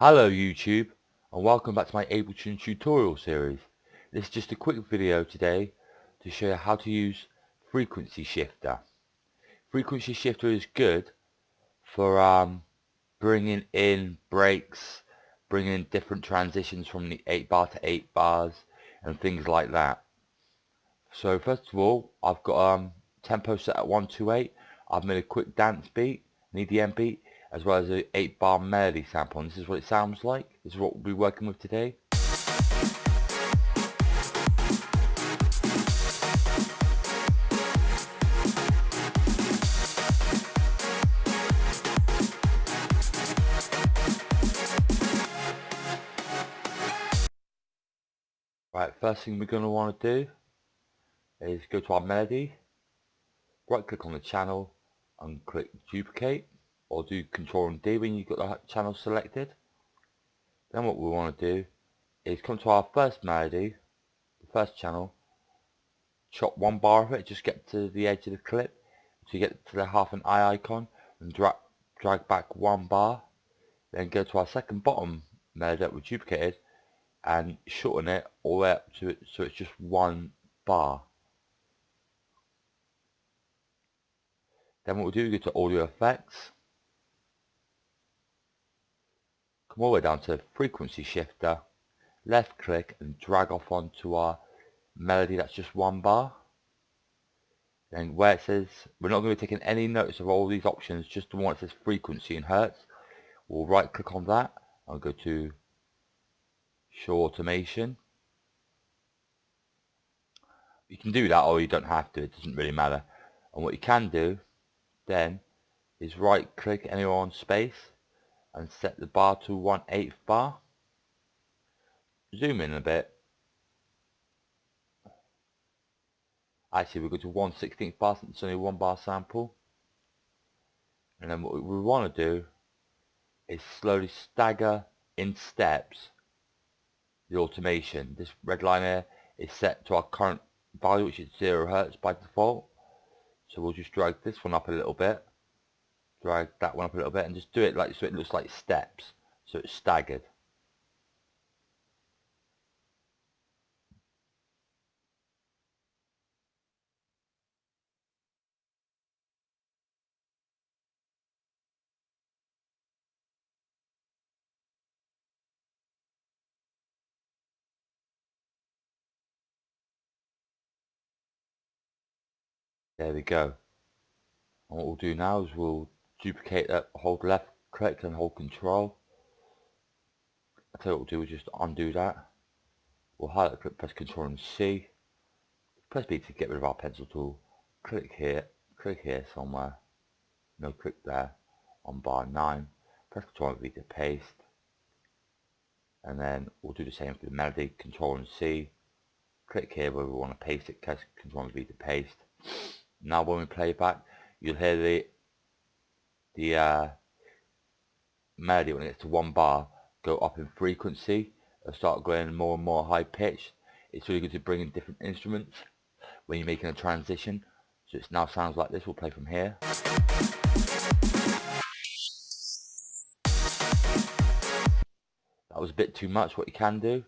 Hello YouTube, and welcome back to my Ableton tutorial series. This is just a quick video today to show you how to use Frequency Shifter. Frequency Shifter is good for bringing in breaks, bringing in different transitions from the 8 bar to 8 bars and things like that. So first of all, I've got tempo set at 128. I've made a quick dance beat, an EDM beat, as well as an 8 bar melody sample, and this is what it sounds like. This is what we'll be working with today. Right, first thing we're going to want to do is go to our melody, right click on the channel and click duplicate, or do Ctrl and D when you've got the channel selected. Then what we want to do is come to our first melody, the first channel, chop one bar of it, just get to the edge of the clip to get to the half an eye icon and drag back one bar. Then go to our second bottom melody that we duplicated and shorten it all the way up to it so it's just one bar. Then what we'll do is go to audio effects, come all the way down to frequency shifter, left click and drag off onto our melody that's just one bar. Then where it says, we're not going to be taking any notice of all these options, just the one that says frequency in hertz. We'll right click on that and go to show automation. You can do that or you don't have to, it doesn't really matter. And what you can do then is right click anywhere on space and set the bar to 1/8 bar. Zoom in a bit. Actually, we'll go to 1/16 bar since it's only 1 bar sample. And then what we want to do is slowly stagger in steps the automation. This red line here is set to our current value, which is 0 hertz by default. So we'll just drag this one up a little bit, drag that one up a little bit, and just do it like so it looks like steps, so it's staggered. There we go. And what we'll do now is we'll duplicate that, hold left click and hold control. I'll tell you what we'll do, we'll just undo that. We'll highlight click, press Ctrl and C. Press B to get rid of our pencil tool. Click here somewhere. No, click there on bar 9. Press Ctrl and V to paste. And then we'll do the same for the melody, Ctrl and C. Click here where we want to paste it, press Ctrl and V to paste. Now when we play back, you'll hear the melody when it gets to 1 bar go up in frequency. It'll start going more and more high pitched. It's really good to bring in different instruments when you're making a transition. So it now sounds like this. We'll play from here. That was a bit too much. What you can do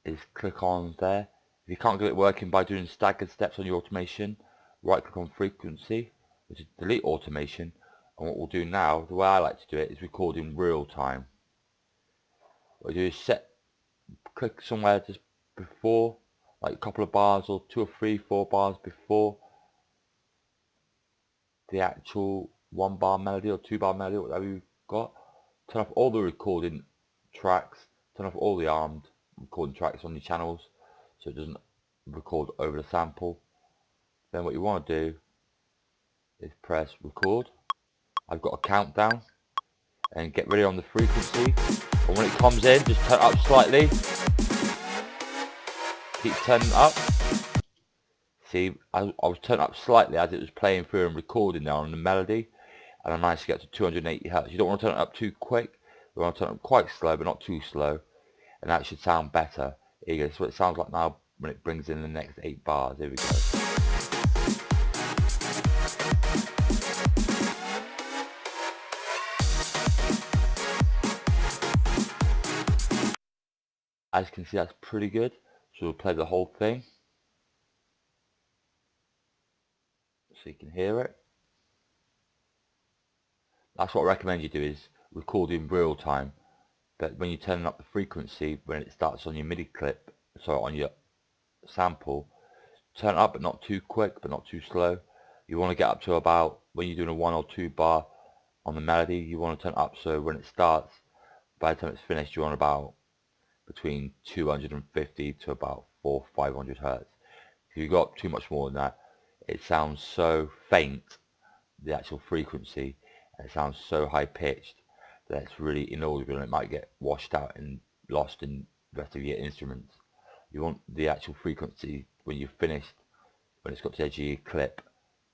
is click on there. If you can't get it working by doing staggered steps on your automation, right click on frequency, which is delete automation, and what we'll do now, the way I like to do it, is record in real time. What we do is click somewhere just before, like a couple of bars or 2 or 3, 4 bars before the actual 1 bar melody or 2 bar melody, whatever you've got. Turn off all the recording tracks, turn off all the armed recording tracks on your channels so it doesn't record over the sample. Then what you want to do is press record. I've got a countdown and get ready on the frequency, and when it comes in just turn it up slightly, keep turning up. See, I was turning up slightly as it was playing through and recording now on the melody, and I managed to get to 280 hertz. You don't want to turn it up too quick, you want to turn it up quite slow but not too slow, and that should sound better. Here you go, that's what it sounds like now when it brings in the next 8 bars. Here we go. as you can see, that's pretty good. So we'll play the whole thing so you can hear it. That's what I recommend you do, is record in real time. But when you turn up the frequency, when it starts on your MIDI clip, sorry, on your sample, turn it up but not too quick, but not too slow. You want to get up to about, when you're doing a 1 or 2 bar on the melody, you want to turn it up so when it starts, by the time it's finished, you're on about between 250 to about 400-500 hertz. If you got too much more than that, it sounds so faint, the actual frequency, and it sounds so high pitched that it's really inaudible, and it might get washed out and lost in the rest of your instruments. You want the actual frequency when you've finished, when it's got to the edge of your clip,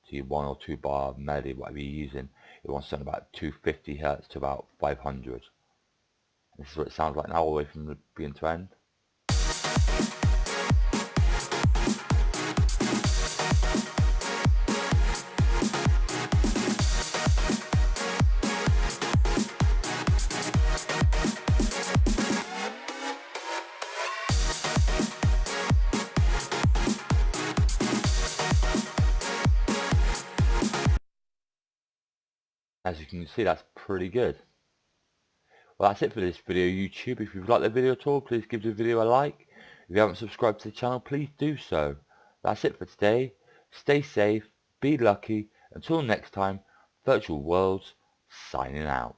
to your 1 or 2 bar melody, whatever you're using, it wants to sound about 250 hertz to about 500. This is what it sounds like now, all the way from the beginning to end. As you can see, that's pretty good. Well, that's it for this video, YouTube. If you've liked the video at all, please give the video a like. If you haven't subscribed to the channel, please do so. That's it for today. Stay safe, be lucky. Until next time, Virtual Worlds signing out.